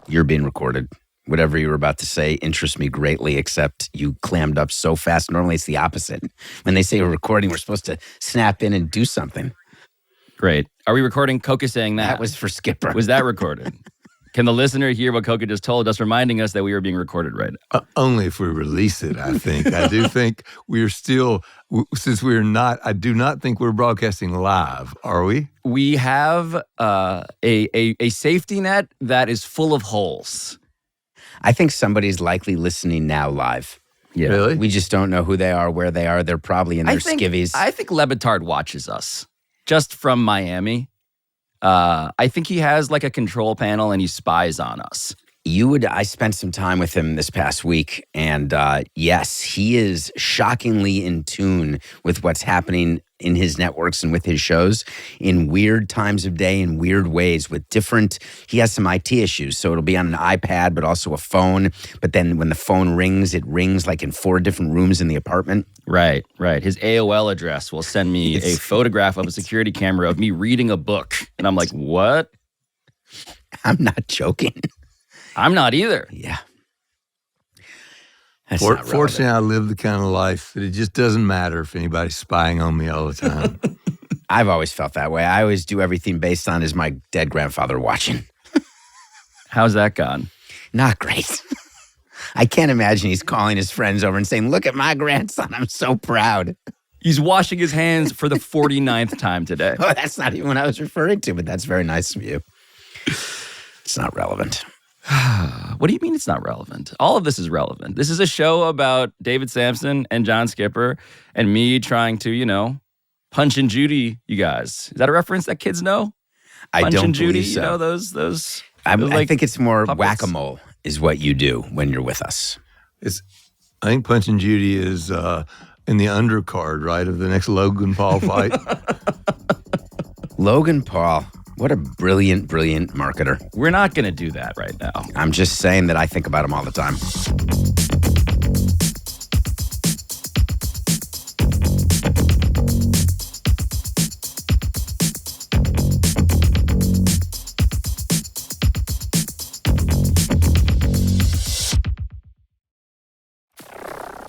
You're being recorded. Whatever you were about to say interests me greatly, except you clammed up so fast. Normally it's the opposite. When they say we're recording, we're supposed to snap in and do something. Great. Are we recording Coca saying that? That was for Skipper. Was that recorded? Can the listener hear what Coca just told us, reminding us that we are being recorded right now? Only if we release it, I think. I do think we're still, since we're not, I do not think we're broadcasting live, are we? We have a safety net that is full of holes. I think somebody's likely listening now live. Yeah. Really? We just don't know who they are, where they are. They're probably in their skivvies. I think Lebitard watches us just from Miami. I think he has like a control panel and he spies on us. I spent some time with him this past week, and yes, he is shockingly in tune with what's happening in his networks and with his shows in weird times of day, in weird ways, he has some IT issues, so it'll be on an iPad, but also a phone. But then when the phone rings, it rings like in 4 different rooms in the apartment. Right. His AOL address will send me a photograph of a security camera of me reading a book. And I'm like, what? I'm not joking. I'm not either. Yeah. Fortunately, I live the kind of life that it just doesn't matter if anybody's spying on me all the time. I've always felt that way. I always do everything based on, is my dead grandfather watching? How's that gone? Not great. I can't imagine he's calling his friends over and saying, look at my grandson. I'm so proud. He's washing his hands for the 49th time today. Oh, that's not even what I was referring to, but that's very nice of you. It's not relevant. What do you mean it's not relevant? All of this is relevant. This is a show about David Samson and John Skipper and me trying to, Punch and Judy, you guys. Is that a reference that kids know? I Punch don't and Judy, believe so. you know, those I think it's more puppets. whack-a-mole is what you do when you're with us. I think Punch and Judy is in the undercard, right, of the next Logan Paul fight. Logan Paul, what a brilliant, brilliant marketer. We're not going to do that right now. I'm just saying that I think about him all the time.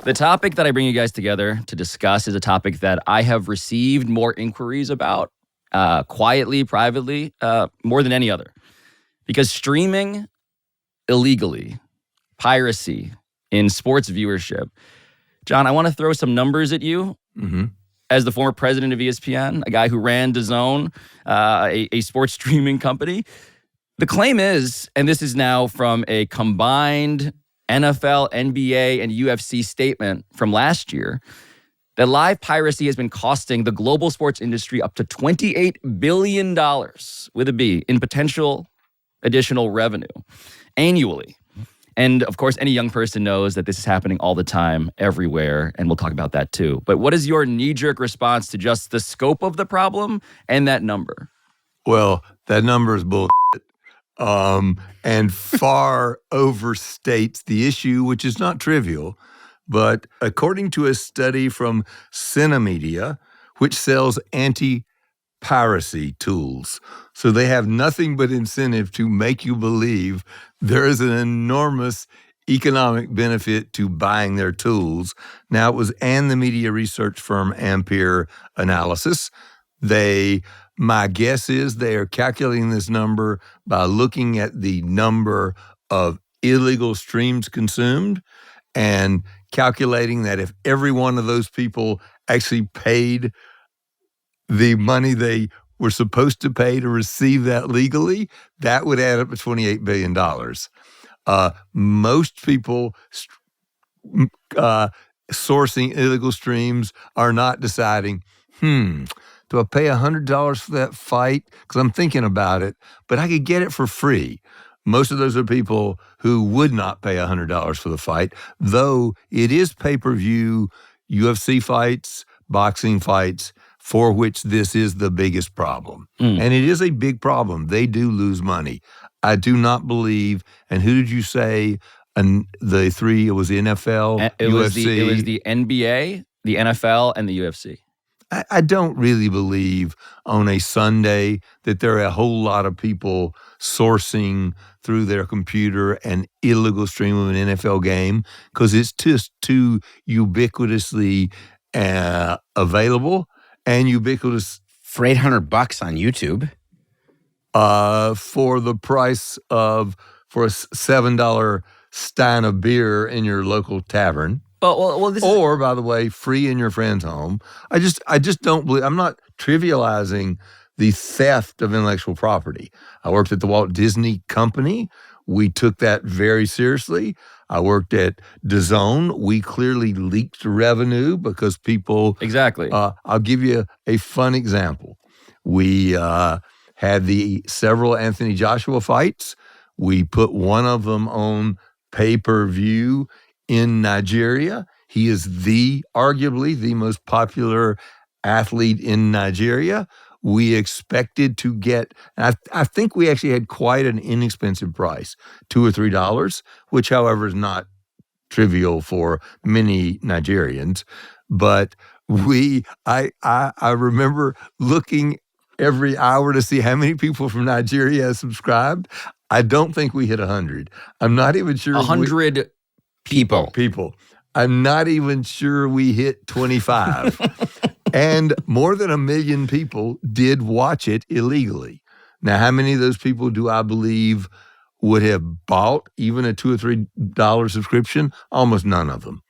The topic that I bring you guys together to discuss is a topic that I have received more inquiries about, quietly, privately, more than any other. Because streaming illegally, piracy in sports viewership. John, I want to throw some numbers at you. Mm-hmm. As the former president of ESPN, a guy who ran DAZN, a sports streaming company. The claim is, and this is now from a combined NFL, NBA, and UFC statement from last year, that live piracy has been costing the global sports industry up to $28 billion, with a B, in potential additional revenue annually. And of course, any young person knows that this is happening all the time, everywhere, and we'll talk about that too. But what is your knee-jerk response to just the scope of the problem and that number? Well, that number is bullshit. And far overstates the issue, which is not trivial. But according to a study from Cinemedia, which sells anti-piracy tools, so they have nothing but incentive to make you believe there is an enormous economic benefit to buying their tools. Now, it was the media research firm Ampere Analysis. My guess is they are calculating this number by looking at the number of illegal streams consumed and calculating that if every one of those people actually paid the money they were supposed to pay to receive that legally, that would add up to $28 billion. Most people sourcing illegal streams are not deciding, do I pay $100 for that fight? Because I'm thinking about it, but I could get it for free. Most of those are people who would not pay $100 for the fight, though it is pay-per-view UFC fights, boxing fights, for which this is the biggest problem. And it is a big problem. They do lose money. I do not believe, and who did you say, the three, it was the NFL, It UFC? was the NBA, the NFL, and the UFC. I don't really believe on a Sunday that there are a whole lot of people sourcing through their computer an illegal stream of an NFL game because it's just too ubiquitously available and ubiquitous For $800 on YouTube. for the price of for a $7 stein of beer in your local tavern. Well, Or, by the way, free in your friend's home. I just don't believe. I'm not trivializing the theft of intellectual property. I worked at the Walt Disney Company. We took that very seriously. I worked at DAZN. We clearly leaked revenue because people. Exactly. I'll give you a fun example. We had the several Anthony Joshua fights. We put one of them on pay-per-view in Nigeria. He is arguably the most popular athlete in Nigeria. We expected to get, I think we actually had quite an inexpensive price, $2 or $3, which, however, is not trivial for many Nigerians. But I remember looking every hour to see how many people from Nigeria subscribed. I don't think we hit 100. I'm not even sure. 100 people. I'm not even sure we hit 25. And more than 1 million people did watch it illegally. Now, how many of those people do I believe would have bought even a $2 or $3 subscription? Almost none of them.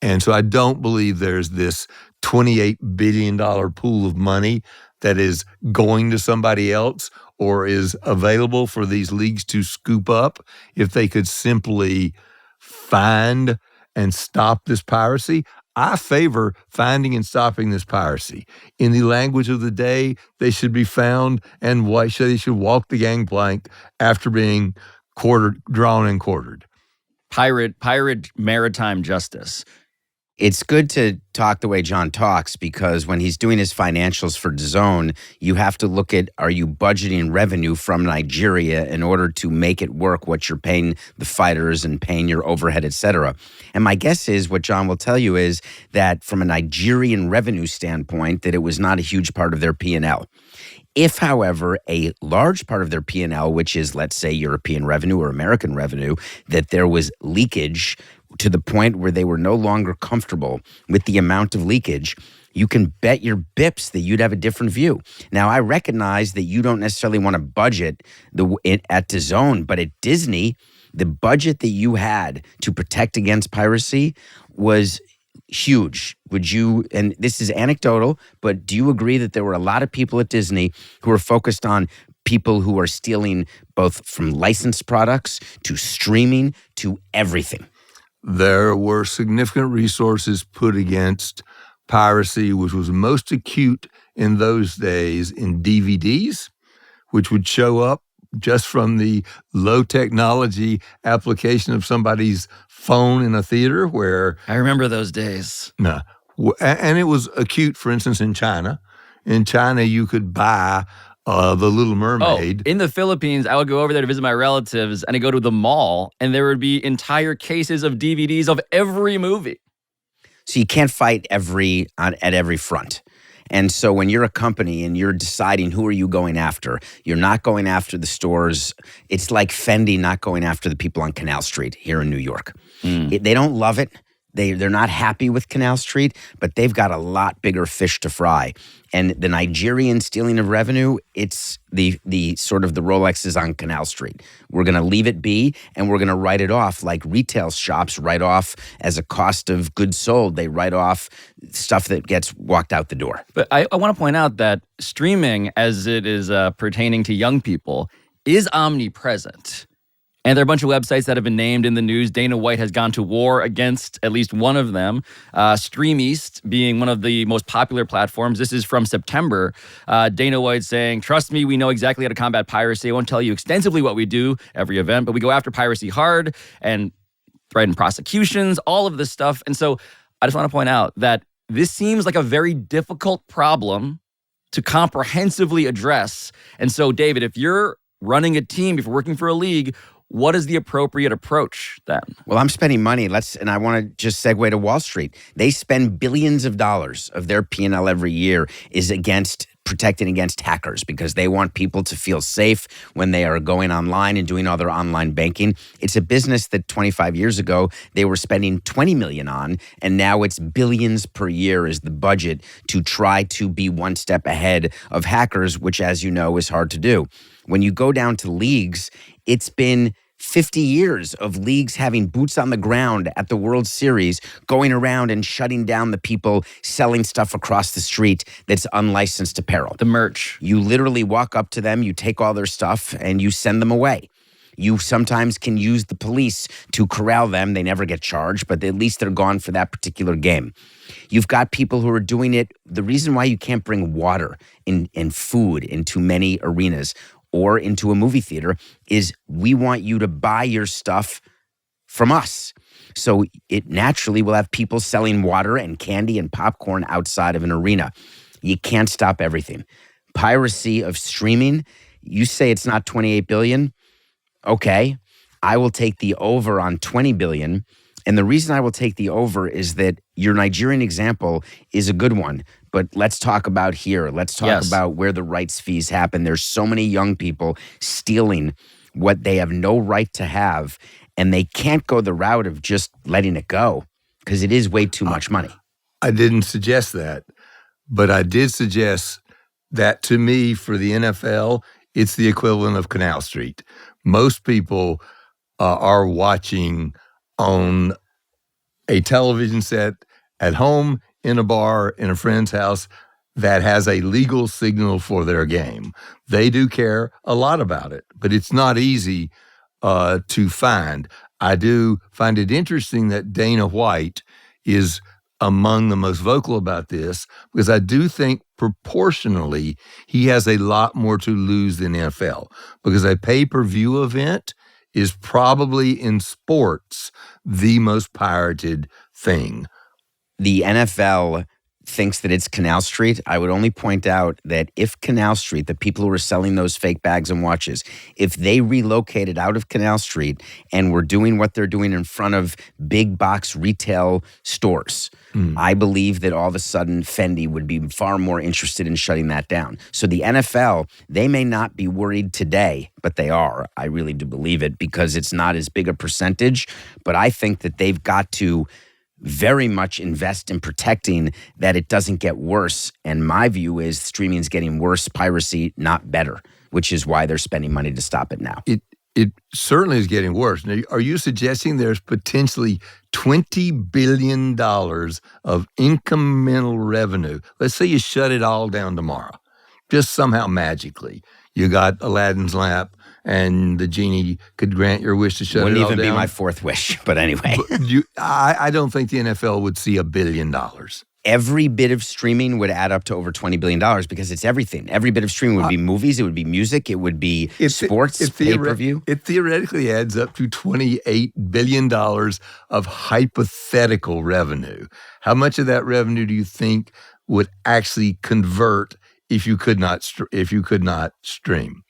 And so I don't believe there's this $28 billion pool of money that is going to somebody else or is available for these leagues to scoop up if they could simply find and stop this piracy. I favor finding and stopping this piracy. In the language of the day, they should be found and they should walk the gangplank after being drawn and quartered. Pirate maritime justice. It's good to talk the way John talks because when he's doing his financials for DAZN, you have to look at, are you budgeting revenue from Nigeria in order to make it work, what you're paying the fighters and paying your overhead, et cetera. And my guess is what John will tell you is that from a Nigerian revenue standpoint, that it was not a huge part of their P&L. If, however, a large part of their P&L, which is, let's say, European revenue or American revenue, that there was leakage to the point where they were no longer comfortable with the amount of leakage, you can bet your bips that you'd have a different view. Now, I recognize that you don't necessarily want to budget at DAZN, but at Disney, the budget that you had to protect against piracy was huge. Would you, and this is anecdotal, but do you agree that there were a lot of people at Disney who were focused on people who are stealing both from licensed products to streaming to everything? There were significant resources put against piracy, which was most acute in those days in DVDs, which would show up just from the low technology application of somebody's phone in a theater where... I remember those days. No. And it was acute, for instance, in China. In China, you could buy The Little Mermaid. Oh, in the Philippines, I would go over there to visit my relatives, and I go to the mall, and there would be entire cases of DVDs of every movie. So you can't fight at every front. And so when you're a company and you're deciding who are you going after, you're not going after the stores. It's like Fendi not going after the people on Canal Street here in New York. They don't love it. They're not happy with Canal Street, but they've got a lot bigger fish to fry. And the Nigerian stealing of revenue, it's the sort of the Rolexes on Canal Street. We're going to leave it be, and we're going to write it off like retail shops write off as a cost of goods sold. They write off stuff that gets walked out the door. But I want to point out that streaming, as it is pertaining to young people, is omnipresent. And there are a bunch of websites that have been named in the news. Dana White has gone to war against at least one of them. Stream East being one of the most popular platforms. This is from September. Dana White saying, "Trust me, we know exactly how to combat piracy. I won't tell you extensively what we do every event, but we go after piracy hard and threaten prosecutions, all of this stuff." And so I just want to point out that this seems like a very difficult problem to comprehensively address. And so, David, if you're running a team, if you're working for a league, what is the appropriate approach then? Well, I'm spending money. And I want to just segue to Wall Street. They spend billions of dollars of their P&L every year is protecting against hackers because they want people to feel safe when they are going online and doing all their online banking. It's a business that 25 years ago they were spending $20 million on, and now it's billions per year is the budget to try to be one step ahead of hackers, which, as you know, is hard to do. When you go down to leagues, it's been 50 years of leagues having boots on the ground at the World Series, going around and shutting down the people selling stuff across the street that's unlicensed apparel. The merch. You literally walk up to them, you take all their stuff, and you send them away. You sometimes can use the police to corral them. They never get charged, but at least they're gone for that particular game. You've got people who are doing it. The reason why you can't bring water and food into many arenas or into a movie theater is we want you to buy your stuff from us. So it naturally will have people selling water and candy and popcorn outside of an arena. You can't stop everything. Piracy of streaming, you say it's not 28 billion. Okay, I will take the over on 20 billion. And the reason I will take the over is that your Nigerian example is a good one. But let's talk about here. Let's talk about where the rights fees happen. There's so many young people stealing what they have no right to have, and they can't go the route of just letting it go because it is way too much money. I didn't suggest that, but I did suggest that to me, for the NFL, it's the equivalent of Canal Street. Most people are watching on a television set at home, in a bar, in a friend's house that has a legal signal for their game. They do care a lot about it, but it's not easy to find. I do find it interesting that Dana White is among the most vocal about this because I do think proportionally he has a lot more to lose than NFL because a pay-per-view event is probably in sports the most pirated thing. The NFL thinks that it's Canal Street. I would only point out that if Canal Street, the people who are selling those fake bags and watches, if they relocated out of Canal Street and were doing what they're doing in front of big box retail stores, I believe that all of a sudden Fendi would be far more interested in shutting that down. So the NFL, they may not be worried today, but they are. I really do believe it because it's not as big a percentage. But I think that they've got to very much invest in protecting that it doesn't get worse. And my view is streaming is getting worse, piracy, not better, which is why they're spending money to stop it now. It certainly is getting worse. Now, are you suggesting there's potentially $20 billion of incremental revenue? Let's say you shut it all down tomorrow, just somehow magically. You got Aladdin's lamp, and the genie could grant your wish to shut it all down. Wouldn't even be my fourth wish, but anyway. I don't think the NFL would see $1 billion. Every bit of streaming would add up to over $20 billion because it's everything. Every bit of streaming would be movies, it would be music, it would be sports, pay-per-view. It theoretically adds up to $28 billion of hypothetical revenue. How much of that revenue do you think would actually convert if you could not stream?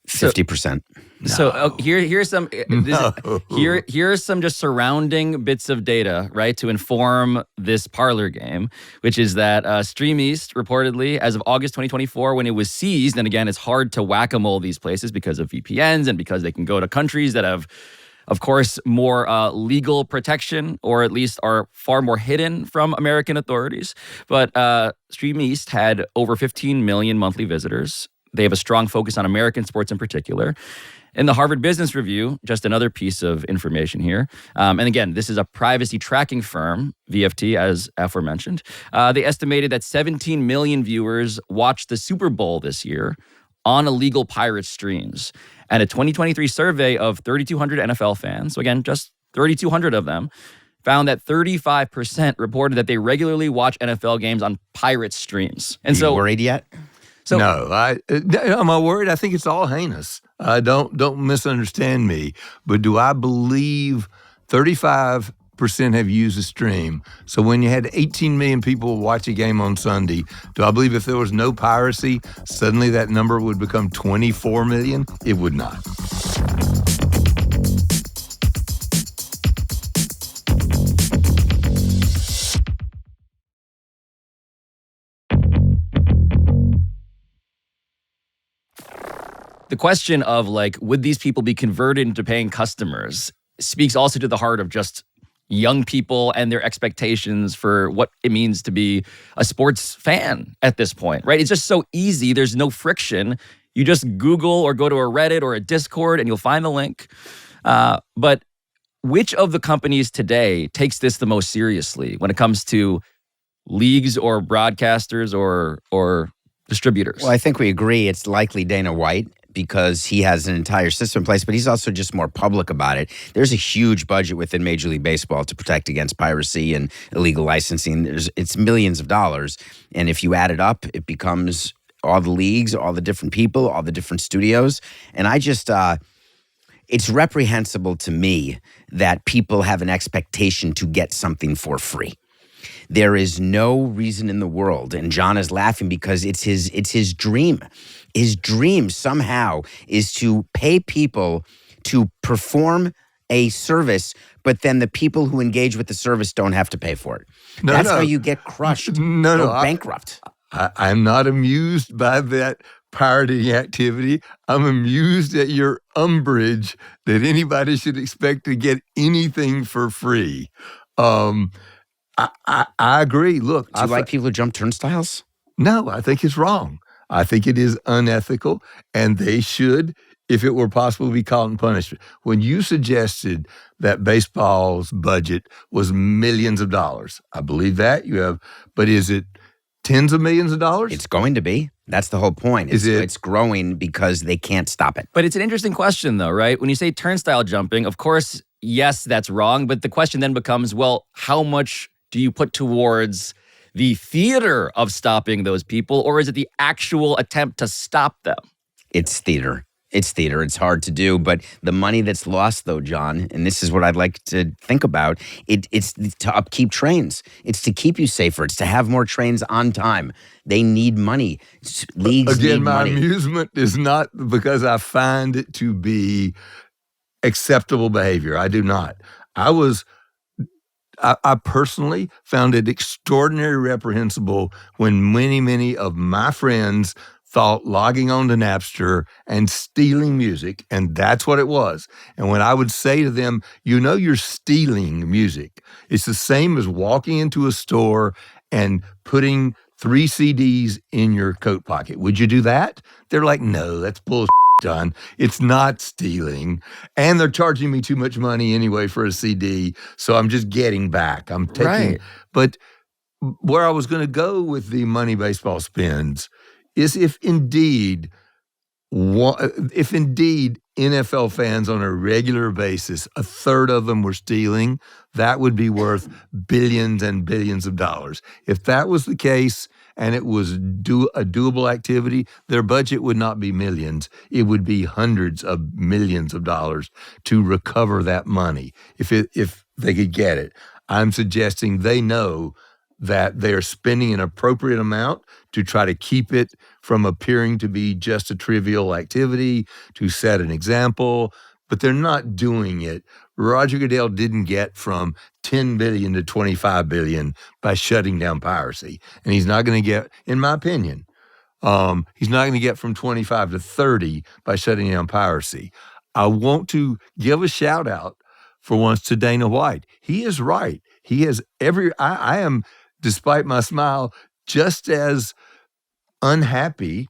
50%. So here's some here are some just surrounding bits of data, right, to inform this parlor game, which is that Stream East reportedly, as of August 2024, when it was seized, and again, it's hard to whack-a-mole these places because of VPNs and because they can go to countries that have, of course, more legal protection, or at least are far more hidden from American authorities. But Stream East had over 15 million monthly visitors. They have a strong focus on American sports in particular. In the Harvard Business Review, just another piece of information here. And again, this is a privacy tracking firm, VFT, as aforementioned. They estimated that 17 million viewers watched the Super Bowl this year on illegal pirate streams. And a 2023 survey of 3,200 NFL fans, so again, just 3,200 of them, found that 35% reported that they regularly watch NFL games on pirate streams. And Are you worried yet? So, no, am I worried? I think it's all heinous. Don't misunderstand me. But do I believe 35% have used the stream? So when you had 18 million people watch a game on Sunday, do I believe if there was no piracy, suddenly that number would become 24 million? It would not. the question of like, would these people be converted into paying customers speaks also to the heart of just young people and their expectations for what it means to be a sports fan at this point, right? It's just so easy. There's no friction. You just Google or go to a Reddit or a Discord and you'll find the link. But which of the companies today takes this the most seriously when it comes to leagues or broadcasters or distributors? Well, I think we agree it's likely Dana White because he has an entire system in place, but he's also just more public about it. There's a huge budget within Major League Baseball to protect against piracy and illegal licensing. It's millions of dollars. And if you add it up, it becomes all the leagues, all the different people, all the different studios. And I just, it's reprehensible to me that people have an expectation to get something for free. There is no reason in the world, and John is laughing because it's his dream. His dream somehow is to pay people to perform a service, but then the people who engage with the service don't have to pay for it. That's how you get crushed or bankrupt. I'm not amused by that pirating activity. I'm amused at your umbrage that anybody should expect to get anything for free. I agree. Look, Do you like people who jump turnstiles? No, I think it's wrong. I think it is unethical, and they should, if it were possible, be caught and punished. When you suggested that baseball's budget was millions of dollars, I believe that you have, but is it tens of millions of dollars? It's going to be. That's the whole point. It's growing because they can't stop it. But it's an interesting question, though, right? When you say turnstile jumping, of course, yes, that's wrong. But the question then becomes, well, how much do you put towards the theater of stopping those people, or is it the actual attempt to stop them? It's theater. It's theater. It's hard to do. But the money that's lost, though, John, and this is what I'd like to think about, it's to upkeep trains. It's to keep you safer. It's to have more trains on time. They need money. Leagues need money. Again, my amusement is not because I find it to be acceptable behavior. I do not. I personally found it extraordinarily reprehensible when many of my friends thought logging on to Napster and stealing music, and that's what it was. And when I would say to them, you're stealing music. It's the same as walking into a store and putting 3 CDs in your coat pocket. Would you do that? They're like, no, that's bullshit, John. It's not stealing. And they're charging me too much money anyway for a CD, so I'm just getting back. I'm taking. Right. But where I was going to go with the money baseball spends is if indeed NFL fans on a regular basis, a third of them were stealing, that would be worth billions and billions of dollars. If that was the case and it was a doable activity, their budget would not be millions. It would be hundreds of millions of dollars to recover that money if they could get it. I'm suggesting they know that they're spending an appropriate amount to try to keep it from appearing to be just a trivial activity, to set an example, but they're not doing it. Roger Goodell didn't get from $10 billion to $25 billion by shutting down piracy. And he's not going to get, in my opinion, he's not going to get from 25 to 30 by shutting down piracy. I want to give a shout out for once to Dana White. He is right. He has I am, despite my smile, just as unhappy,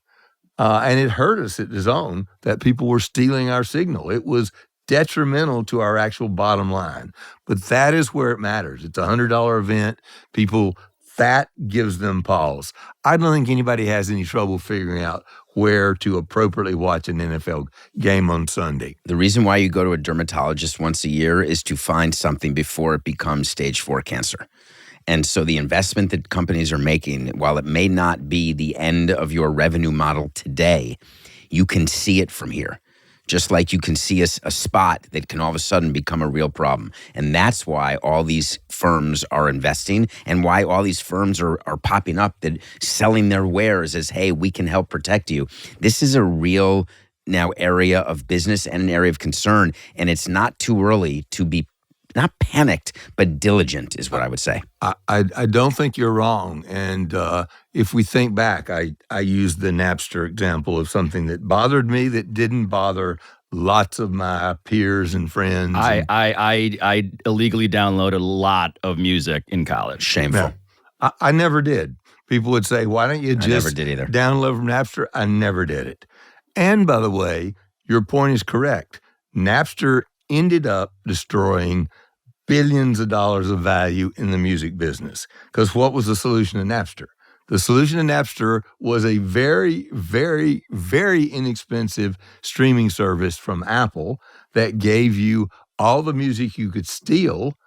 and it hurt us at DAZN that people were stealing our signal. It was detrimental to our actual bottom line. But that is where it matters. It's a $100 event. People, that gives them pause. I don't think anybody has any trouble figuring out where to appropriately watch an NFL game on Sunday. The reason why you go to a dermatologist once a year is to find something before it becomes stage 4 cancer. And so the investment that companies are making, while it may not be the end of your revenue model today, you can see it from here. Just like you can see a spot that can all of a sudden become a real problem. And that's why all these firms are investing and why all these firms are popping up that selling their wares as, hey, we can help protect you. This is a real now area of business and an area of concern. And it's not too early to be not panicked, but diligent is what I would say. I don't think you're wrong. And if we think back, I used the Napster example of something that bothered me that didn't bother lots of my peers and friends. I illegally downloaded a lot of music in college. Shameful. I never did. People would say, why don't you I never just did either. download from Napster? I never did it. And by the way, your point is correct. Napster ended up destroying billions of dollars of value in the music business. Because what was the solution to Napster? The solution to Napster was a very, very, very inexpensive streaming service from Apple that gave you all the music you could steal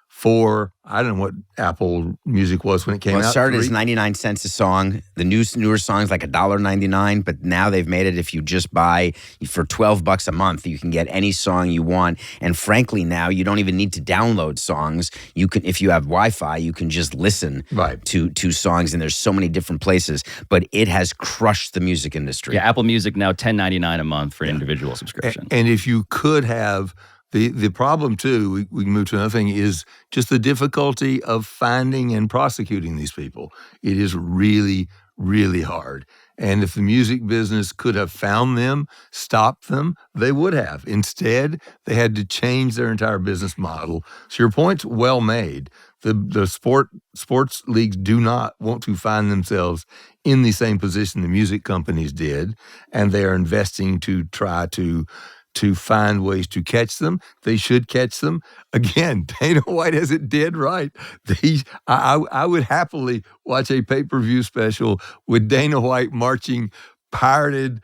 for, I don't know what Apple Music was when it came out. It started as 99 cents a song. The newer songs like $1.99, but now they've made it if you just buy for $12 a month, you can get any song you want. And frankly, now you don't even need to download songs. You can, if you have Wi-Fi, you can just listen to songs, and there's so many different places. But it has crushed the music industry. Yeah, Apple Music now $10.99 a month for an individual subscription. And if you could have the problem, too, we can move to another thing, is just the difficulty of finding and prosecuting these people. It is really, really hard. And if the music business could have found them, stopped them, they would have. Instead, they had to change their entire business model. So your point's well made. The sports leagues do not want to find themselves in the same position the music companies did, and they are investing to try to find ways to catch them. They should catch them. Again, Dana White has it dead right. I would happily watch a pay-per-view special with Dana White marching pirates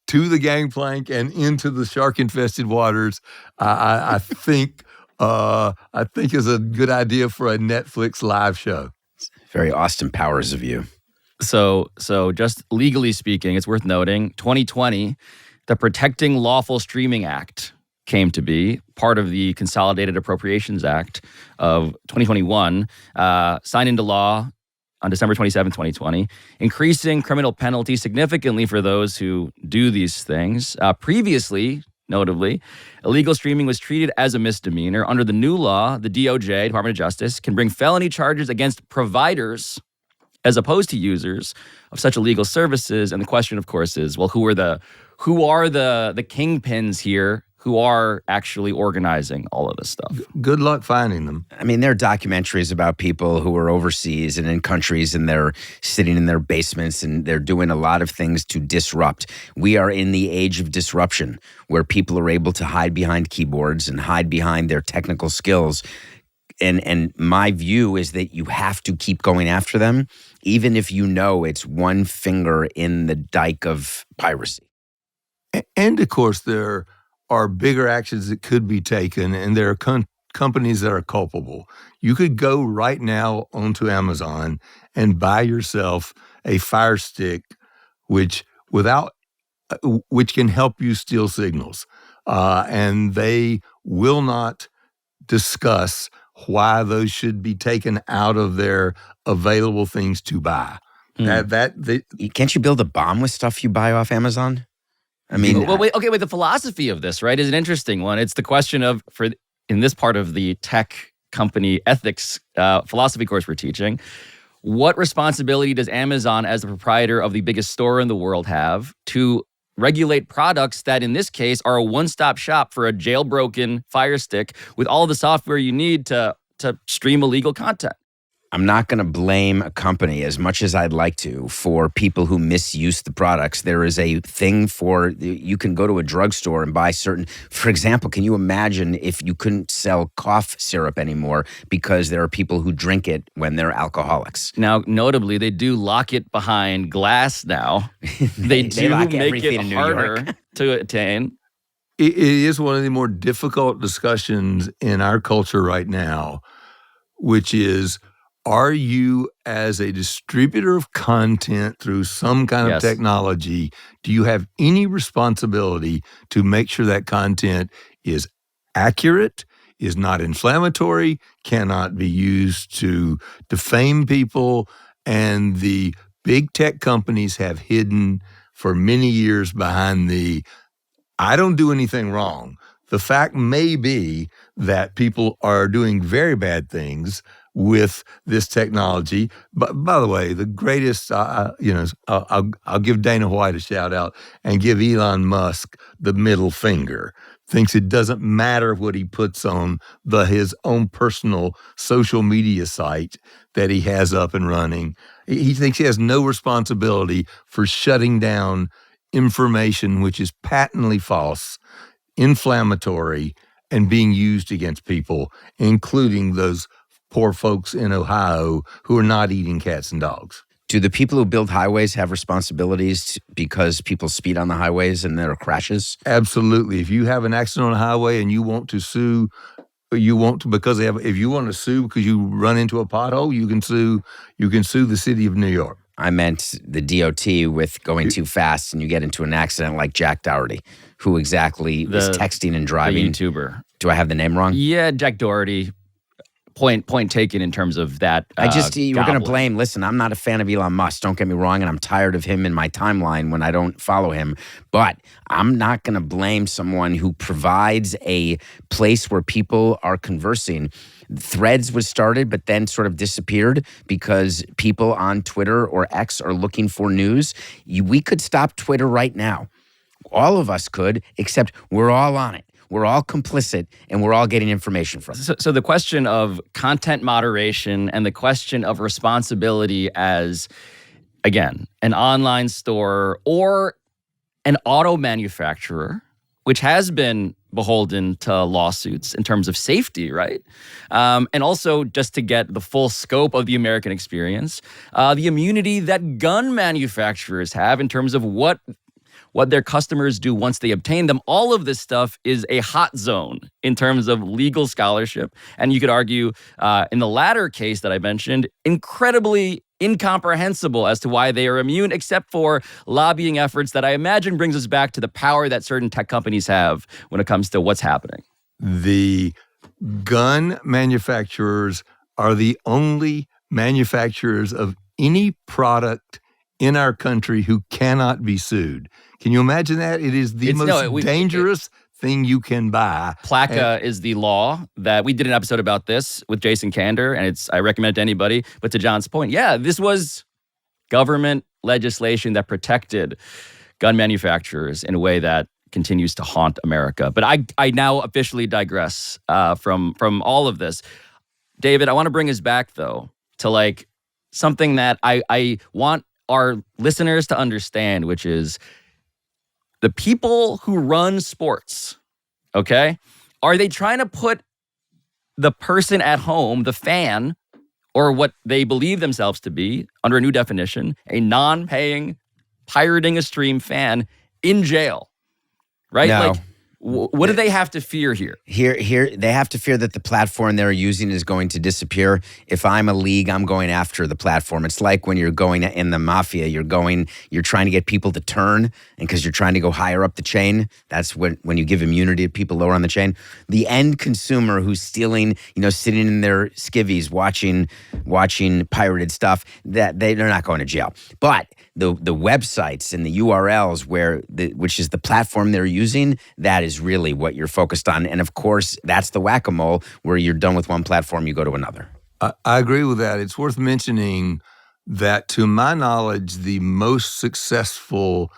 to the gangplank and into the shark-infested waters. I think is a good idea for a Netflix live show. Very Austin Powers of you. So just legally speaking, it's worth noting, 2020, the Protecting Lawful Streaming Act came to be, part of the Consolidated Appropriations Act of 2021, signed into law on December 27, 2020, increasing criminal penalties significantly for those who do these things. Previously, notably, illegal streaming was treated as a misdemeanor. Under the new law, the DOJ, Department of Justice, can bring felony charges against providers as opposed to users of such illegal services. And the question, of course, is, well, who are the kingpins here who are actually organizing all of this stuff? Good luck finding them. I mean, there are documentaries about people who are overseas and in countries, and they're sitting in their basements and they're doing a lot of things to disrupt. We are in the age of disruption where people are able to hide behind keyboards and hide behind their technical skills. And my view is that you have to keep going after them, even if you know it's one finger in the dike of piracy. And of course, there are bigger actions that could be taken, and there are companies that are culpable. You could go right now onto Amazon and buy yourself a Fire Stick, which can help you steal signals, and they will not discuss why those should be taken out of their available things to buy. Can't you build a bomb with stuff you buy off Amazon? I mean, wait, the philosophy of this, right, is an interesting one. It's the question of, in this part of the tech company ethics philosophy course we're teaching, what responsibility does Amazon, as the proprietor of the biggest store in the world, have to regulate products that, in this case, are a one-stop shop for a jailbroken Fire Stick with all the software you need to stream illegal content? I'm not going to blame a company as much as I'd like to for people who misuse the products. There is a thing you can go to a drugstore and buy for example, can you imagine if you couldn't sell cough syrup anymore because there are people who drink it when they're alcoholics? Now, notably, they do lock it behind glass now. They do lock make everything it in New harder York. to attain. It is one of the more difficult discussions in our culture right now, which is, are you, as a distributor of content through some kind of technology, do you have any responsibility to make sure that content is accurate, is not inflammatory, cannot be used to defame people? And the big tech companies have hidden for many years behind I don't do anything wrong. The fact may be that people are doing very bad things with this technology. But by the way, the greatest, I'll give Dana White a shout out and give Elon Musk the middle finger. Thinks it doesn't matter what he puts on his own personal social media site that he has up and running. He thinks he has no responsibility for shutting down information which is patently false, inflammatory, and being used against people, including those poor folks in Ohio who are not eating cats and dogs. Do the people who build highways have responsibilities because people speed on the highways and there are crashes? Absolutely. If you have an accident on a highway and you want to sue, if you want to sue because you run into a pothole, you can sue the city of New York. I meant the DOT with going too fast and you get into an accident like Jack Dougherty, who exactly was texting and driving. The YouTuber. Do I have the name wrong? Yeah, Jack Dougherty. Point taken in terms of that. You were going to blame. Listen, I'm not a fan of Elon Musk. Don't get me wrong, and I'm tired of him in my timeline when I don't follow him. But I'm not going to blame someone who provides a place where people are conversing. Threads was started, but then sort of disappeared because people on Twitter or X are looking for news. We could stop Twitter right now. All of us could, except we're all on it. We're all complicit, and we're all getting information from it. So the question of content moderation and the question of responsibility as, again, an online store or an auto manufacturer, which has been beholden to lawsuits in terms of safety, right? And also just to get the full scope of the American experience, the immunity that gun manufacturers have in terms of what their customers do once they obtain them. All of this stuff is a hot zone in terms of legal scholarship. And you could argue in the latter case that I mentioned, incredibly incomprehensible as to why they are immune, except for lobbying efforts that I imagine brings us back to the power that certain tech companies have when it comes to what's happening. The gun manufacturers are the only manufacturers of any product in our country who cannot be sued. Can you imagine that? It is the most dangerous thing you can buy. PLACA is the law that we did an episode about this with Jason Kander, and I recommend it to anybody. But to John's point, yeah, this was government legislation that protected gun manufacturers in a way that continues to haunt America. But I now officially digress from all of this. David, I want to bring us back, though, to something that I want our listeners to understand, which is the people who run sports, okay? Are they trying to put the person at home, the fan, or what they believe themselves to be, under a new definition, a non-paying, pirating a stream fan, in jail, right? No. What do they have to fear here? Here, they have to fear that the platform they're using is going to disappear. If I'm a league, I'm going after the platform. It's like when you're going in the mafia, you're trying to get people to turn, and because you're trying to go higher up the chain, that's when you give immunity to people lower on the chain. The end consumer who's stealing, sitting in their skivvies watching pirated stuff, that they're not going to jail. But the websites and the URLs which is the platform they're using, that is really what you're focused on. And of course, that's the whack-a-mole where you're done with one platform, you go to another. I agree with that. It's worth mentioning that, to my knowledge, the most successful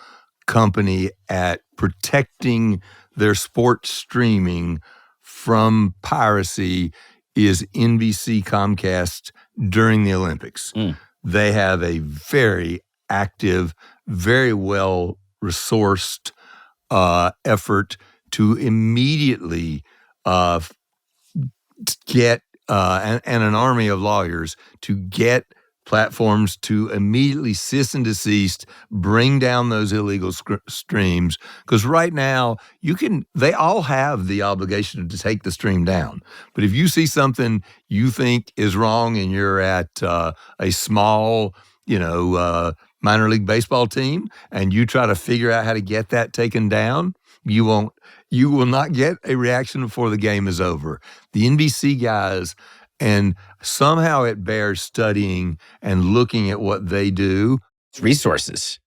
company at protecting their sports streaming from piracy is NBC Comcast during the Olympics. They have a very active, very well-resourced effort to immediately get and an army of lawyers to get platforms to immediately cease and desist, bring down those illegal streams. Because right now, they all have the obligation to take the stream down. But if you see something you think is wrong and you're at a small, minor league baseball team, and you try to figure out how to get that taken down, you will not get a reaction before the game is over. The NBC guys, and somehow it bears studying and looking at what they do. It's resources.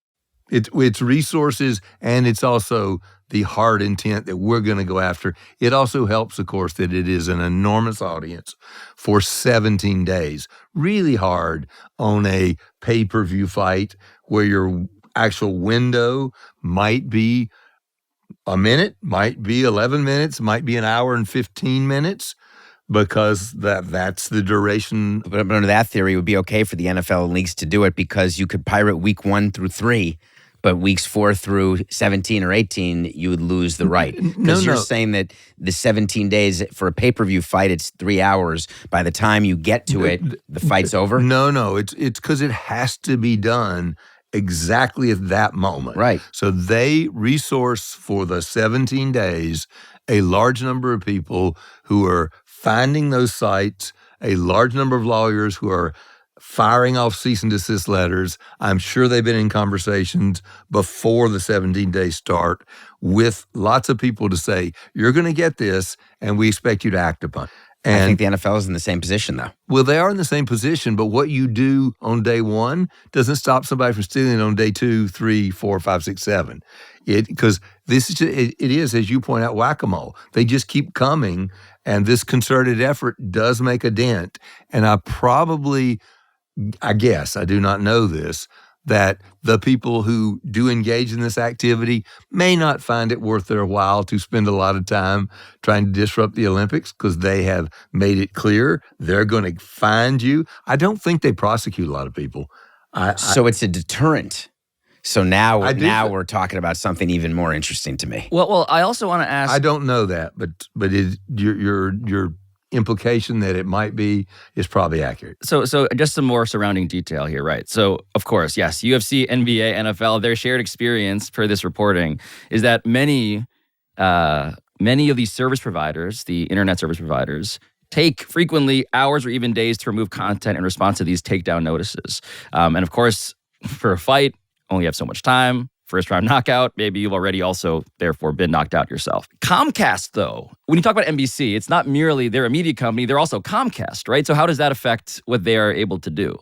It's resources, and it's also the hard intent that we're going to go after. It also helps, of course, that it is an enormous audience for 17 days. Really hard on a pay-per-view fight where your actual window might be a minute, might be 11 minutes, might be an hour and 15 minutes. Because that's the duration. But under that theory, it would be okay for the NFL and leagues to do it because you could pirate week 1 through 3, but weeks 4 through 17 or 18, you would lose the right. Because you're saying that the 17 days for a pay-per-view fight, it's 3 hours. By the time you get to it, the fight's over? No. It's because it has to be done exactly at that moment. Right. So they resource for the 17 days a large number of people who are finding those sites, a large number of lawyers who are firing off cease and desist letters. I'm sure they've been in conversations before the 17 days start with lots of people to say, you're going to get this, and we expect you to act upon it. And, I think the NFL is in the same position, though. Well, they are in the same position, but what you do on day 1 doesn't stop somebody from stealing it on day 2, 3, 4, 5, 6, 7. Because this is it is, as you point out, whack-a-mole. They just keep coming, and this concerted effort does make a dent. And I guess, I do not know this, that the people who do engage in this activity may not find it worth their while to spend a lot of time trying to disrupt the Olympics because they have made it clear they're going to find you. I don't think they prosecute a lot of people. So it's a deterrent. So now we're talking about something even more interesting to me. Well, I also want to ask. I don't know that, but your implication that it might be is probably accurate. So just some more surrounding detail here, right? So, of course, yes, UFC, NBA, NFL, their shared experience per this reporting is that many of these service providers, the internet service providers, take frequently hours or even days to remove content in response to these takedown notices. And of course, for a fight, only have so much time. First round knockout, maybe you've already also, therefore, been knocked out yourself. Comcast, though, when you talk about NBC, it's not merely they're a media company, they're also Comcast, right? So how does that affect what they are able to do?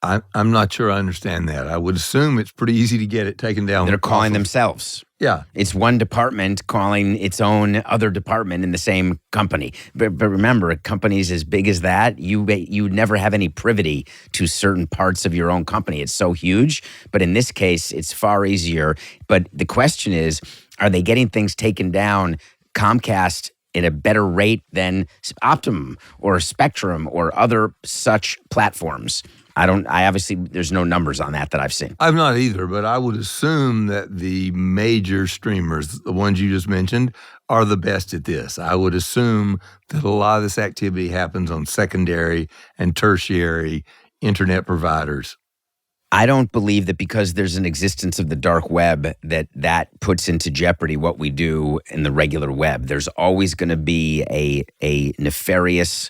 I'm not sure I understand that. I would assume it's pretty easy to get it taken down. They're calling themselves. Yeah. It's one department calling its own other department in the same company. But remember, companies as big as that, you never have any privity to certain parts of your own company. It's so huge. But in this case, it's far easier. But the question is, are they getting things taken down, Comcast, at a better rate than Optimum or Spectrum or other such platforms? I obviously, there's no numbers on that I've seen. I've not either, but I would assume that the major streamers, the ones you just mentioned, are the best at this. I would assume that a lot of this activity happens on secondary and tertiary internet providers. I don't believe that because there's an existence of the dark web that puts into jeopardy what we do in the regular web. There's always going to be a nefarious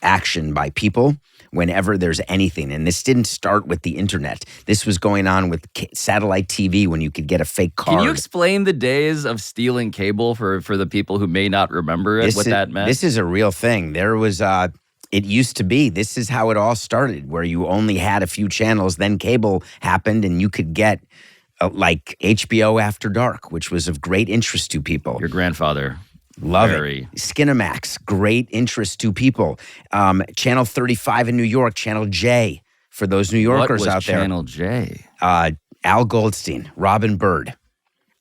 action by people whenever there's anything. And this didn't start with the internet. This was going on with satellite TV when you could get a fake card. Can you explain the days of stealing cable for the people who may not remember it, that meant? This is a real thing. There was, it used to be, this is how it all started, where you only had a few channels. Then cable happened and you could get like HBO After Dark, which was of great interest to people. Your grandfather. Love it. Skinamax, great interest to people. Channel 35 in New York, Channel J, for those New Yorkers out there. Channel J? Al Goldstein, Robin Bird.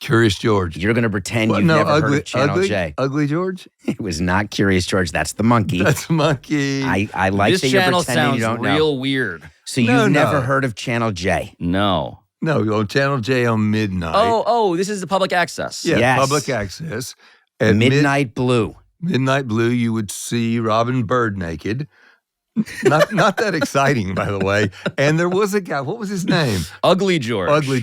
Curious George. You're going to pretend you've never heard of Channel J. Ugly George? It was not Curious George. That's the monkey. That's the monkey. I like that you're pretending you don't know. This channel sounds real weird. So you've never heard of Channel J? No. No, on Channel J on midnight. Oh, this is the public access. Yeah, yes. Public access. At Midnight Blue. Midnight Blue, you would see Robin Bird naked. Not that exciting, by the way. And there was a guy, what was his name? Ugly George. Ugly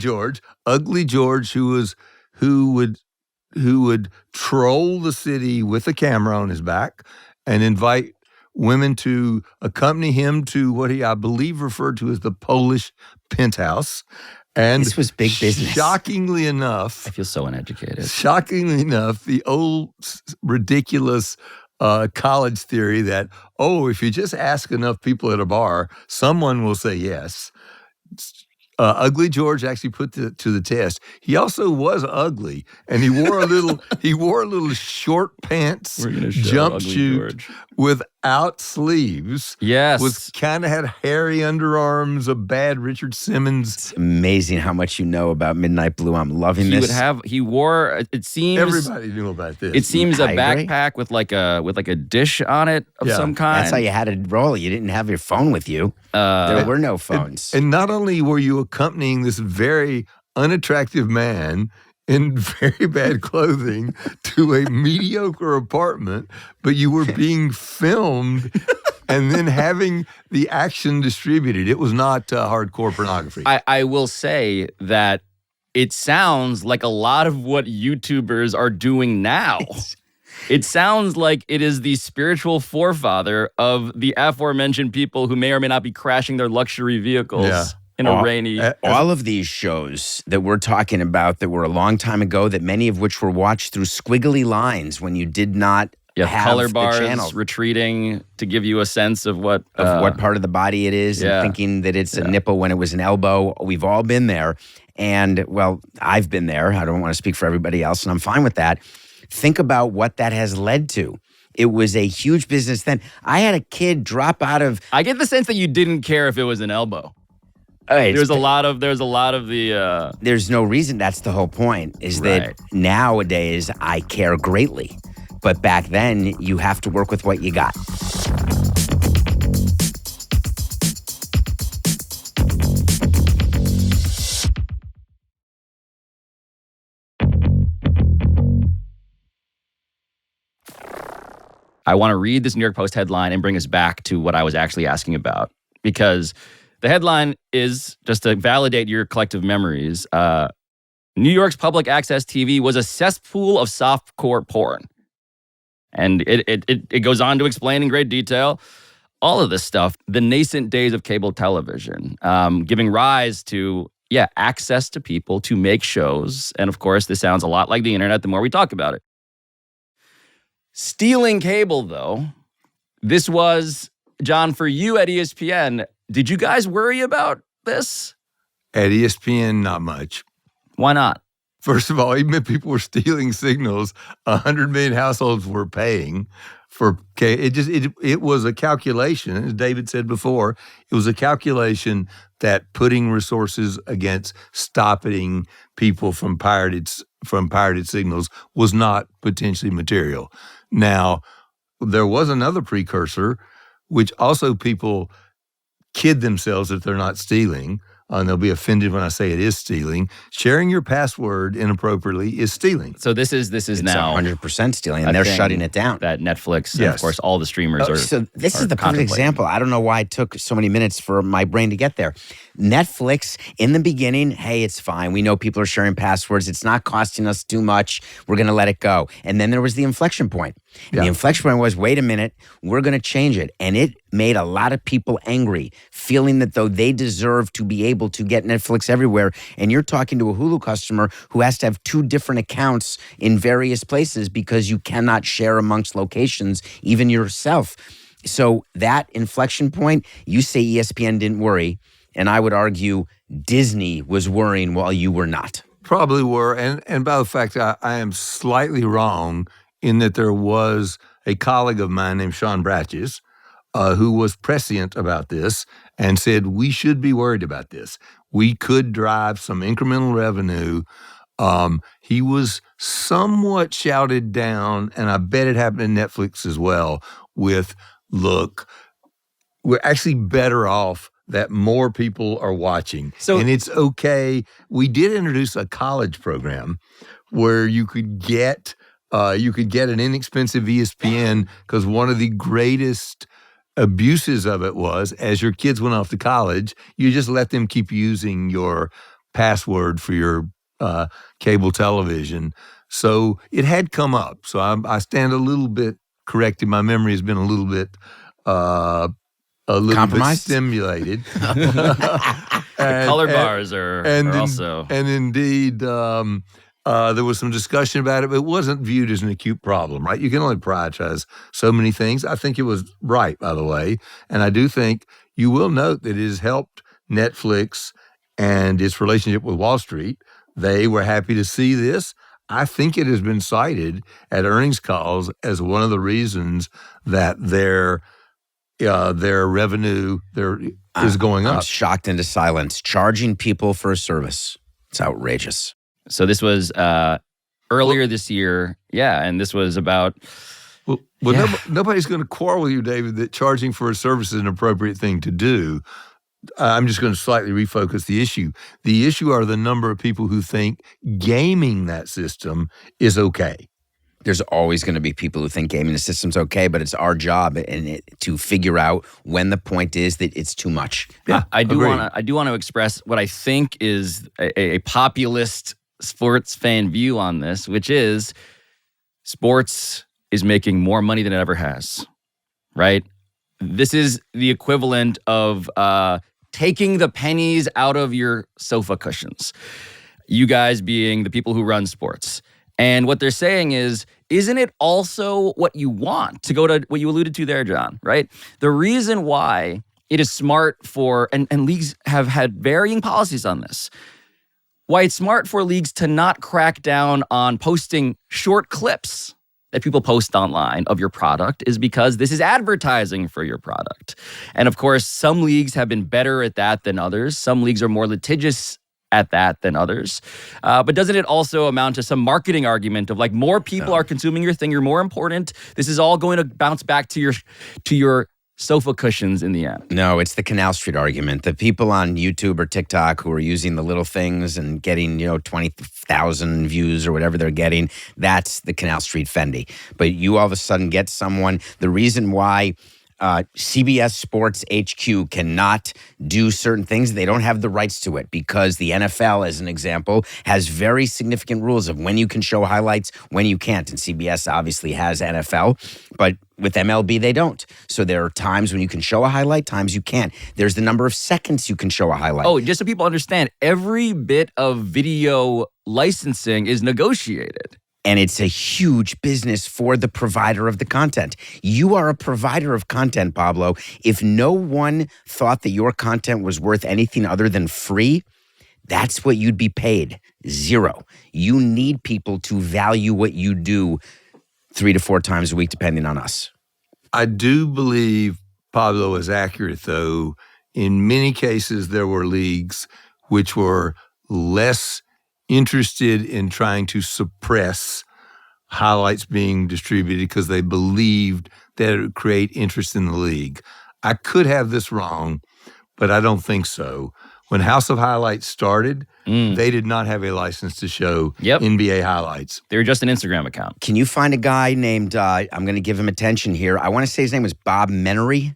George, who would troll the city with a camera on his back and invite women to accompany him to what he, I believe, referred to as the Polish penthouse. And this was big business. Shockingly enough, I feel so uneducated. Shockingly enough, the old ridiculous college theory that, if you just ask enough people at a bar, someone will say yes. Ugly George actually put to the test. He also was ugly, and he wore a little short pants jumpsuit without sleeves. Yes. Was kind of had hairy underarms, a bad Richard Simmons. It's amazing how much you know about Midnight Blue. I'm loving this. He wore, it seems. Everybody knew about this. It seems a I agree. backpack with like a dish on it of some kind. That's how you had to roll. You didn't have your phone with you. There were no phones. And not only were you accompanying this very unattractive man in very bad clothing to a mediocre apartment, but you were being filmed and then having the action distributed. It was not hardcore pornography. I will say that it sounds like a lot of what YouTubers are doing now. It sounds like it is the spiritual forefather of the aforementioned people who may or may not be crashing their luxury vehicles in a rainy... All of these shows that we're talking about that were a long time ago, that many of which were watched through squiggly lines when you did not have color the bars channel. Retreating to give you a sense of what part of the body it is, and thinking that it's a nipple when it was an elbow. We've all been there. And, well, I've been there. I don't want to speak for everybody else, and I'm fine with that. Think about what that has led to. It was a huge business then. I had a kid drop out of... I get the sense that you didn't care if it was an elbow. There's a lot of the... There's no reason. That's the whole point, is that nowadays I care greatly. But back then, you have to work with what you got. I want to read this New York Post headline and bring us back to what I was actually asking about. Because the headline is, just to validate your collective memories, New York's public access TV was a cesspool of softcore porn. And it goes on to explain in great detail all of this stuff, the nascent days of cable television, giving rise to, access to people to make shows. And of course, this sounds a lot like the internet the more we talk about it. Stealing cable, though, this was, John, for you at ESPN, did you guys worry about this? At ESPN, not much. Why not? First of all, even if people were stealing signals, 100 million households were paying for it was a calculation, as David said before, it was a calculation that putting resources against stopping people from pirated signals was not potentially material. Now, there was another precursor, which also people kid themselves that they're not stealing. And they'll be offended when I say it is stealing. Sharing your password inappropriately is stealing. So this is now 100% stealing, and they're shutting it down. That Netflix, and of course, all the streamers are. So this is the perfect example. I don't know why it took so many minutes for my brain to get there. Netflix, in the beginning, hey, it's fine. We know people are sharing passwords. It's not costing us too much. We're going to let it go. And then there was the inflection point. And the inflection point was, wait a minute, we're going to change it. And it made a lot of people angry, feeling that though they deserve to be able to get Netflix everywhere. And you're talking to a Hulu customer who has to have 2 different accounts in various places because you cannot share amongst locations, even yourself. So that inflection point, you say ESPN didn't worry. And I would argue Disney was worrying while you were not. Probably were. And by the fact, I am slightly wrong in that there was a colleague of mine named Sean Bratches who was prescient about this and said, we should be worried about this. We could drive some incremental revenue. He was somewhat shouted down, and I bet it happened in Netflix as well, with, look, we're actually better off that more people are watching. And it's okay. We did introduce a college program where you could get an inexpensive ESPN, because one of the greatest abuses of it was, as your kids went off to college, you just let them keep using your password for your cable television. So it had come up. So I stand a little bit corrected. My memory has been a little bit compromised? Stimulated. Color bars are also. And indeed, there was some discussion about it, but it wasn't viewed as an acute problem, right? You can only prioritize so many things. I think it was right, by the way. And I do think you will note that it has helped Netflix and its relationship with Wall Street. They were happy to see this. I think it has been cited at earnings calls as one of the reasons that their revenue is going up. I'm shocked into silence. Charging people for a service. It's outrageous. So this was earlier this year. Yeah, and this was about... Nobody's going to quarrel with you, David, that charging for a service is an appropriate thing to do. I'm just going to slightly refocus the issue. The issue are the number of people who think gaming that system is okay. There's always going to be people who think gaming the system's okay, but it's our job to figure out when the point is that it's too much. Yeah, I do want to express what I think is a populist sports fan view on this, which is sports is making more money than it ever has, right? This is the equivalent of taking the pennies out of your sofa cushions. You guys being the people who run sports. And what they're saying is, isn't it also what you want? To go to what you alluded to there, John, right? The reason why it is smart for, and leagues have had varying policies on this, why it's smart for leagues to not crack down on posting short clips that people post online of your product is because this is advertising for your product. And of course, some leagues have been better at that than others. Some leagues are more litigious at that than others. But doesn't it also amount to some marketing argument of like more people are consuming your thing, you're more important. This is all going to bounce back to your sofa cushions in the end. No, it's the Canal Street argument. The people on YouTube or TikTok who are using the little things and getting, 20,000 views or whatever they're getting, that's the Canal Street Fendi. But you all of a sudden get someone, the reason why CBS Sports HQ cannot do certain things. They don't have the rights to it because the NFL, as an example, has very significant rules of when you can show highlights, when you can't. And CBS obviously has NFL, but with MLB, they don't. So there are times when you can show a highlight, times you can't. There's the number of seconds you can show a highlight. Oh, just so people understand, every bit of video licensing is negotiated. And it's a huge business for the provider of the content. You are a provider of content, Pablo. If no one thought that your content was worth anything other than free, that's what you'd be paid. Zero. You need people to value what you do 3 to 4 times a week, depending on us. I do believe Pablo is accurate, though. In many cases, there were leagues which were less interested in trying to suppress highlights being distributed because they believed that it would create interest in the league. I could have this wrong, but I don't think so. When House of Highlights started, they did not have a license to show NBA highlights. They were just an Instagram account. Can you find a guy named, I'm going to give him attention here. I want to say his name was Bob Menery.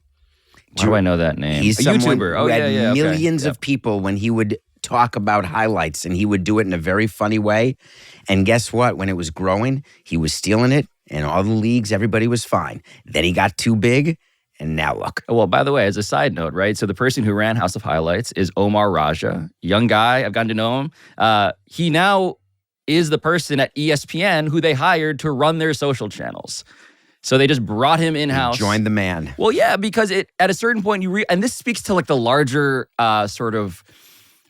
Do I know that name? He's a someone YouTuber. who had millions okay. of people when he would talk about highlights, and he would do it in a very funny way. And guess what? When it was growing, he was stealing it, and all the leagues, everybody was fine. Then he got too big, and now look. Well, by the way, as a side note, right? So the person who ran House of Highlights is Omar Raja, young guy. I've gotten to know him. He now is the person at ESPN who they hired to run their social channels. So they just brought him in-house. Join the man. Well, yeah, because at a certain point, and this speaks to like the larger sort of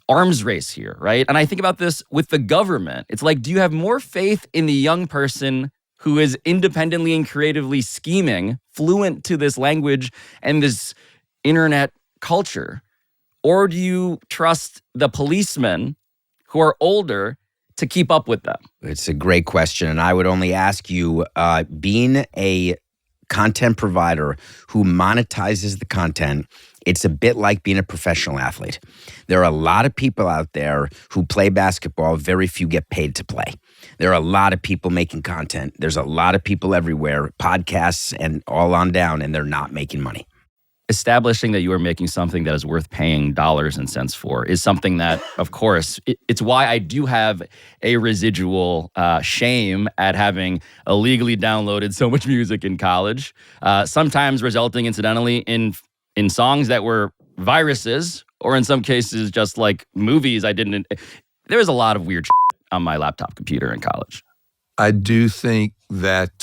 arms race here, right? And I think about this with the government. It's like, do you have more faith in the young person who is independently and creatively scheming, fluent to this language and this internet culture? Or do you trust the policemen who are older to keep up with them? It's a great question. And I would only ask you, being a content provider who monetizes the content, it's a bit like being a professional athlete. There are a lot of people out there who play basketball. Very few get paid to play. There are a lot of people making content. There's a lot of people everywhere, podcasts and all on down, and they're not making money. Establishing that you are making something that is worth paying dollars and cents for is something that, of course, it's why I do have a residual shame at having illegally downloaded so much music in college, sometimes resulting incidentally in songs that were viruses, or in some cases just like movies I didn't. There was a lot of weird shit on my laptop computer in college. I do think that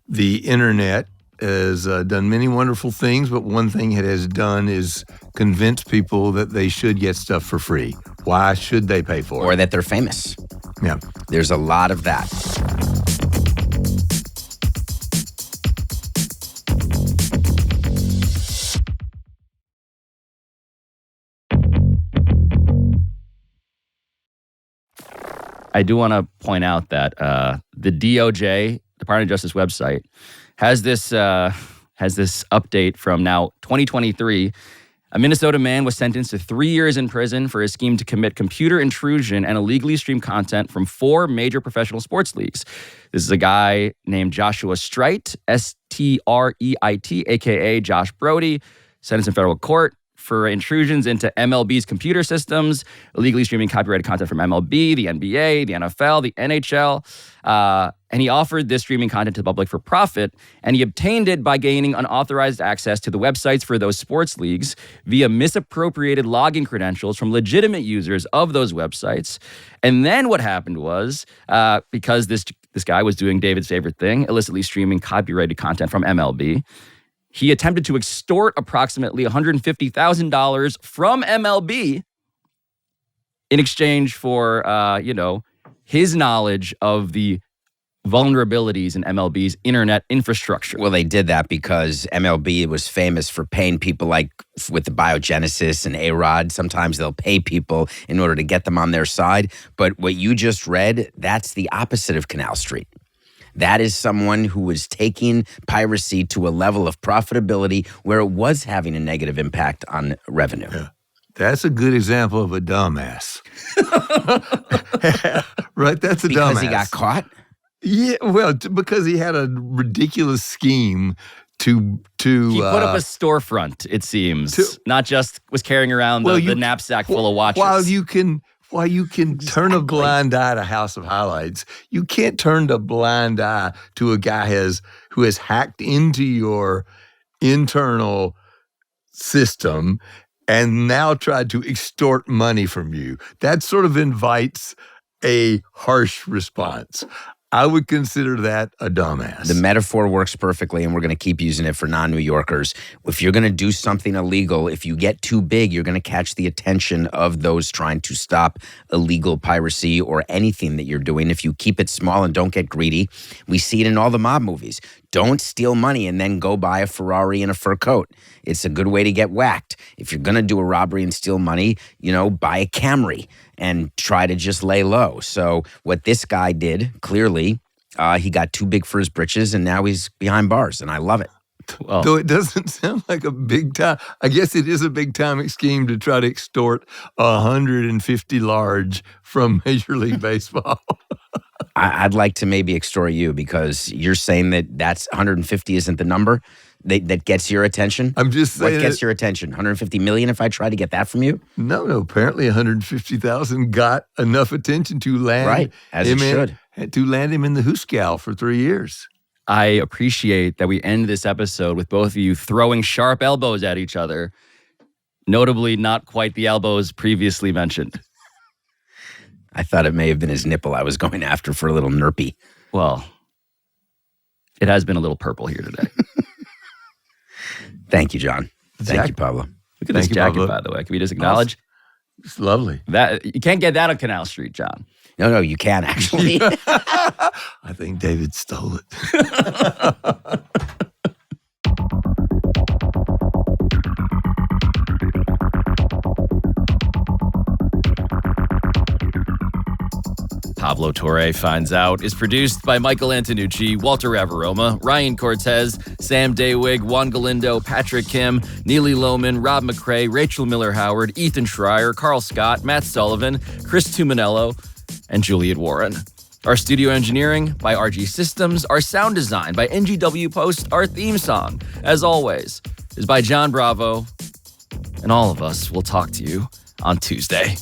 the internet has done many wonderful things, but one thing it has done is convince people that they should get stuff for free. Why should they pay for it? Or that they're famous. Yeah. There's a lot of that. I do want to point out that the DOJ, Department of Justice website, has this update from now 2023. A Minnesota man was sentenced to 3 years in prison for his scheme to commit computer intrusion and illegally stream content from 4 major professional sports leagues. This is a guy named Joshua Streit, Streit, a.k.a. Josh Brody, sentenced in federal court for intrusions into MLB's computer systems, illegally streaming copyrighted content from MLB, the NBA, the NFL, the NHL. And he offered this streaming content to the public for profit, and he obtained it by gaining unauthorized access to the websites for those sports leagues via misappropriated login credentials from legitimate users of those websites. And then what happened was, because this guy was doing David's favorite thing, illicitly streaming copyrighted content from MLB, he attempted to extort approximately $150,000 from MLB in exchange for, his knowledge of the vulnerabilities in MLB's internet infrastructure. Well, they did that because MLB was famous for paying people like with the Biogenesis and A-Rod. Sometimes they'll pay people in order to get them on their side. But what you just read, that's the opposite of Canal Street. That is someone who was taking piracy to a level of profitability where it was having a negative impact on revenue. Yeah. That's a good example of a dumbass. Right? That's a dumbass. Because he got caught? Yeah, well, because he had a ridiculous scheme to he put up a storefront, it seems. Not just was carrying around the knapsack full of watches. While you can turn a blind eye to House of Highlights, you can't turn a blind eye to a guy who has hacked into your internal system and now tried to extort money from you. That sort of invites a harsh response. I would consider that a dumbass. The metaphor works perfectly, and we're going to keep using it for non-New Yorkers. If you're going to do something illegal, if you get too big, you're going to catch the attention of those trying to stop illegal piracy or anything that you're doing. If you keep it small and don't get greedy, we see it in all the mob movies. Don't steal money and then go buy a Ferrari and a fur coat. It's a good way to get whacked. If you're going to do a robbery and steal money, buy a Camry and try to just lay low. So what this guy did, clearly, he got too big for his britches, and now he's behind bars, and I love it. Well, though it doesn't sound like a big time, I guess it is a big time scheme to try to extort 150 large from Major League Baseball. I'd like to maybe extort you because you're saying that's 150 isn't the number that gets your attention. I'm just saying. What gets your attention? 150 million if I try to get that from you? No. Apparently 150,000 got enough attention to land. Right, as it should. To land him in the Hooskow for 3 years. I appreciate that we end this episode with both of you throwing sharp elbows at each other. Notably, not quite the elbows previously mentioned. I thought it may have been his nipple I was going after for a little nerpy. Well, it has been a little purple here today. Thank you, John. Thank you, Pablo. Look at this jacket, by the way. Can we just acknowledge? It's lovely. That you can't get that on Canal Street, John. No, you can actually. I think David stole it. Pablo Torre Finds Out is produced by Michael Antonucci, Walter Avaroma, Ryan Cortez, Sam Daywig, Juan Galindo, Patrick Kim, Neely Lohman, Rob McCrae, Rachel Miller-Howard, Ethan Schreier, Carl Scott, Matt Sullivan, Chris Tuminello, and Juliet Warren. Our studio engineering by RG Systems. Our sound design by NGW Post. Our theme song, as always, is by John Bravo. And all of us will talk to you on Tuesday.